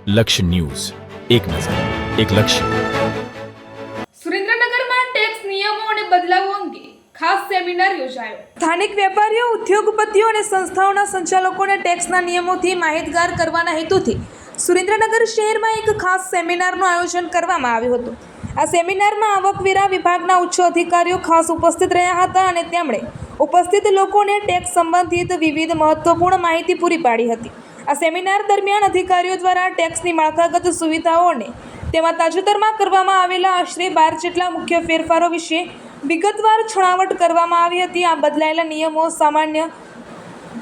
લક્ષ્ય ન્યૂઝ, એક નજર, એક લક્ષ્ય. સુરેન્દ્રનગરમાં ટેક્સ નિયમો અને બદલાવો અંગે ખાસ સેમિનાર યોજાયો. સ્થાનિક વેપારીઓ, ઉદ્યોગપતિઓ અને સંસ્થાઓના સંચાલકોને ટેક્સના નિયમોથી માહિતગાર કરવાના હેતુથી સુરેન્દ્રનગર શહેરમાં એક ખાસ સેમિનારનું આયોજન કરવામાં આવ્યું હતું. આ સેમિનારમાં આવકવેરા વિભાગના ઉચ્ચ અધિકારીઓ ખાસ ઉપસ્થિત રહ્યા હતા અને તેમણે ઉપસ્થિત લોકોને ટેક્સ સંબંધિત વિવિધ મહત્વપૂર્ણ માહિતી પૂરી પાડી હતી. આ સેમિનાર દરમિયાન અધિકારીઓ દ્વારા ટેક્સની માળખાગત સુવિધાઓ અને તેમાં તાજેતરમાં કરવામાં આવેલા આશરે 12 જેટલા મુખ્ય ફેરફારો વિશે વિગતવાર છણાવટ કરવામાં આવી હતી. આ બદલાયેલા નિયમો સામાન્ય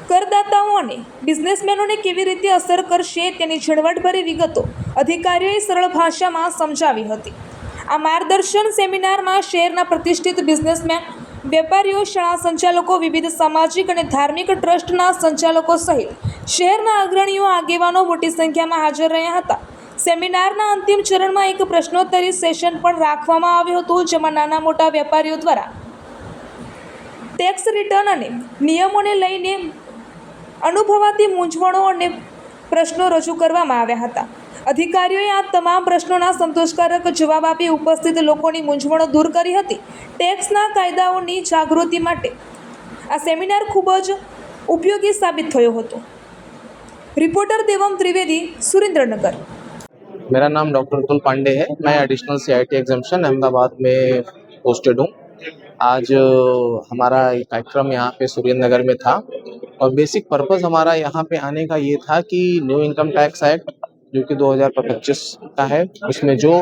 કરદાતાઓ અને બિઝનેસમેનોને કેવી રીતે અસર કરશે તેની ઝીણવટભરી વિગતો અધિકારીઓએ સરળ ભાષામાં સમજાવી હતી. આ માર્ગદર્શન સેમિનારમાં શહેરના પ્રતિષ્ઠિત બિઝનેસમેન, વેપારીઓ, શાળા સંચાલકો, વિવિધ સામાજિક અને ધાર્મિક ટ્રસ્ટના સંચાલકો સહિત શહેરના અગ્રણીઓ, આગેવાનો મોટી સંખ્યામાં હાજર રહ્યા હતા. સેમિનારના અંતિમ ચરણમાં એક પ્રશ્નોત્તરી સેશન પણ રાખવામાં આવ્યું હતું, જેમાં નાના મોટા વેપારીઓ દ્વારા ટેક્સ રિટર્ન અને નિયમોને લઈને અનુભવાતી મૂંઝવણો અને પ્રશ્નો રજૂ કરવામાં આવ્યા હતા. અધિકારીઓએ આ તમામ પ્રશ્નોના સંતોષકારક જવાબ આપી ઉપસ્થિત લોકોની મૂંઝવણો દૂર કરી હતી. ટેક્સના કાયદાઓની જાગૃતિ માટે આ સેમિનાર ખૂબ જ ઉપયોગી સાબિત થયો હતો. रिपोर्टर देवम त्रिवेदी, सुरेंद्रनगर। मेरा नाम डॉक्टर अतुल पांडे है। मैं एडिशनल CIT एग्जामिनेशन अहमदाबाद में पोस्टेड हूँ। आज हमारा कार्यक्रम यहाँ पे सुरेंद्रनगर में था और बेसिक पर्पस हमारा यहाँ पे आने का ये था कि न्यू इनकम टैक्स एक्ट जो कि 2025 का है, उसमें जो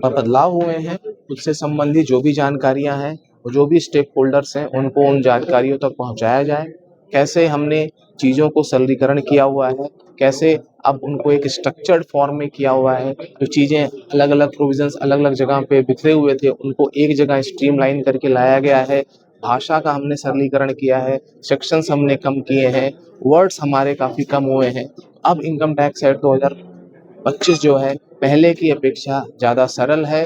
बदलाव हुए हैं उससे संबंधित जो भी जानकारियाँ हैं, जो भी स्टेक होल्डर्स हैं, उनको उन जानकारियों तक पहुँचाया जाए। कैसे हमने चीज़ों को सरलीकरण किया हुआ है, कैसे अब उनको एक स्ट्रक्चर्ड फॉर्म में किया हुआ है, जो चीज़ें अलग अलग प्रोविजंस अलग अलग जगह पे बिखरे हुए थे उनको एक जगह स्ट्रीमलाइन करके लाया गया है। भाषा का हमने सरलीकरण किया है, सेक्शंस हमने कम किए हैं, वर्ड्स हमारे काफ़ी कम हुए हैं। अब इनकम टैक्स एक्ट 2025 जो है पहले की अपेक्षा ज़्यादा सरल है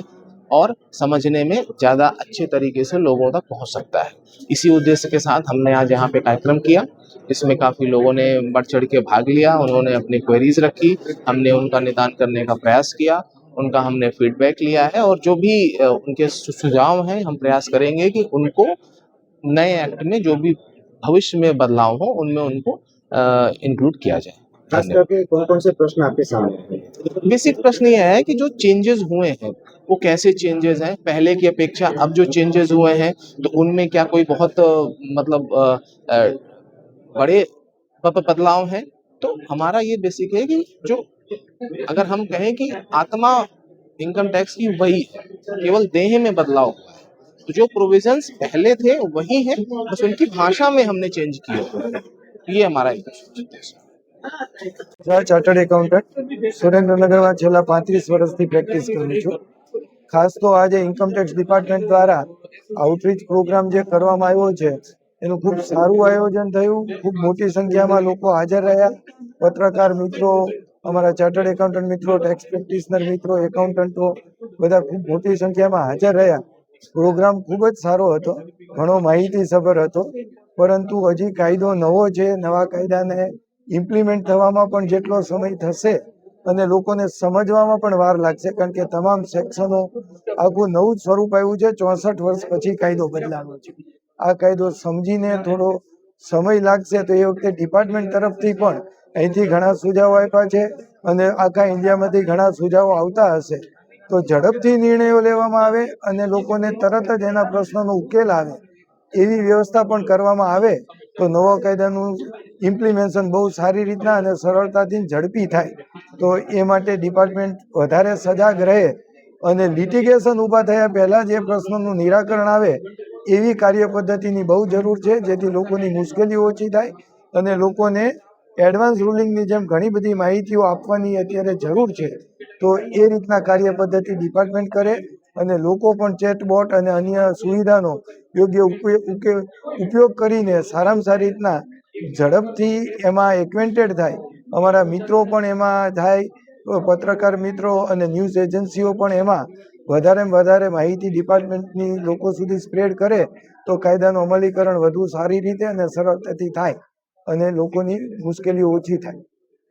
और समझने में ज़्यादा अच्छे तरीके से लोगों तक पहुंच सकता है। इसी उद्देश्य के साथ हमने आज यहाँ पे कार्यक्रम किया, इसमें काफ़ी लोगों ने बढ़ चढ़ के भाग लिया, उन्होंने अपनी क्वेरीज रखी, हमने उनका निदान करने का प्रयास किया, उनका हमने फीडबैक लिया है और जो भी उनके सुझाव हैं हम प्रयास करेंगे कि उनको नए एक्ट में जो भी भविष्य में बदलाव हो उनमें उनको इंक्लूड किया जाए। खास करके कौन कौन से प्रश्न आपके सामने हैं? बेसिक प्रश्न ये है कि जो चेंजेस हुए हैं वो कैसे चेंजेस हैं, पहले की अपेक्षा अब जो चेंजेस हुए हैं तो उनमें क्या कोई बहुत मतलब बड़े बदलाव हैं। तो हमारा ये बेसिक है कि जो अगर हम कहें कि आत्मा इनकम टैक्स की वही है, केवल देह में बदलाव हुआ है, तो जो प्रोविजंस पहले थे वही है, बस उनकी भाषा में हमने चेंज किए। ये हमारा एक उद्देश्य है। ચાર્ટર્ડ એકાઉન્ટન્ટ સુરેન્દ્રનગરમાં છેલ્લા 35 વર્ષથી પ્રેક્ટિસ કરું છું. ખાસ તો આજે ઇન્કમ ટેક્સ ડિપાર્ટમેન્ટ દ્વારા આઉટરીચ પ્રોગ્રામ જે કરવામાં આવ્યો છે એનું ખૂબ સારું આયોજન થયું. ખૂબ મોટી સંખ્યામાં લોકો હાજર રહ્યા. પત્રકાર મિત્રો, અમારા ચાર્ટર્ડ એકાઉન્ટન્ટ મિત્રો, ટેક્સ પ્રેક્ટિશનર મિત્રો, એકાઉન્ટન્ટો બધા ખૂબ મોટી સંખ્યામાં હાજર રહ્યા. પ્રોગ્રામ ખૂબ જ સારો હતો, ઘણો માહિતીસભર હતો. પરંતુ હજી કાયદો નવો છે, નવા કાયદાને ઇમ્પ્લિમેન્ટ થવામાં પણ જેટલો સમય થશે અને લોકોને સમજવામાં પણ વાર લાગશે, કારણ કે તમામ સેક્શનો આખું નવું જ સ્વરૂપ આવ્યું છે. 64 વર્ષ પછી કાયદો બદલાનો છે. આ કાયદો સમજીને થોડો સમય લાગશે, તો એ વખતે ડિપાર્ટમેન્ટ તરફથી પણ અહીંથી ઘણા સુઝાવો આપ્યા છે અને આખા ઇન્ડિયામાંથી ઘણા સુઝાવો આવતા હશે. તો ઝડપથી નિર્ણયો લેવામાં આવે અને લોકોને તરત જ એના પ્રશ્નોનો ઉકેલ આવે એવી વ્યવસ્થા પણ કરવામાં આવે તો નવા કાયદાનું ઇમ્પ્લિમેન્શન બહુ સારી રીતના અને સરળતાથી ઝડપી થાય. તો એ માટે ડિપાર્ટમેન્ટ વધારે સજાગ રહે અને લિટિગેશન ઊભા થયા પહેલાં જે પ્રશ્નોનું નિરાકરણ આવે એવી કાર્યપદ્ધતિની બહુ જરૂર છે, જેથી લોકોની મુશ્કેલીઓ ઓછી થાય અને લોકોને એડવાન્સ રૂલિંગની જેમ ઘણી બધી માહિતીઓ આપવાની અત્યારે જરૂર છે. તો એ રીતના કાર્યપદ્ધતિ ડિપાર્ટમેન્ટ કરે અને લોકો પણ ચેટબોટ અને અન્ય સુવિધાનો યોગ્ય ઉપયોગ કરીને સારામાં સારી રીતના ઝડપથી એમાં એક્વેન્ટેડ થાય. અમારા મિત્રો પણ એમાં થાય, પત્રકાર મિત્રો અને ન્યૂઝ એજન્સીઓ પણ એમાં વધારેમાં વધારે માહિતી ડિપાર્ટમેન્ટની લોકો સુધી સ્પ્રેડ કરે તો કાયદાનું અમલીકરણ વધુ સારી રીતે અને સરળતાથી થાય અને લોકોની મુશ્કેલીઓ ઓછી થાય.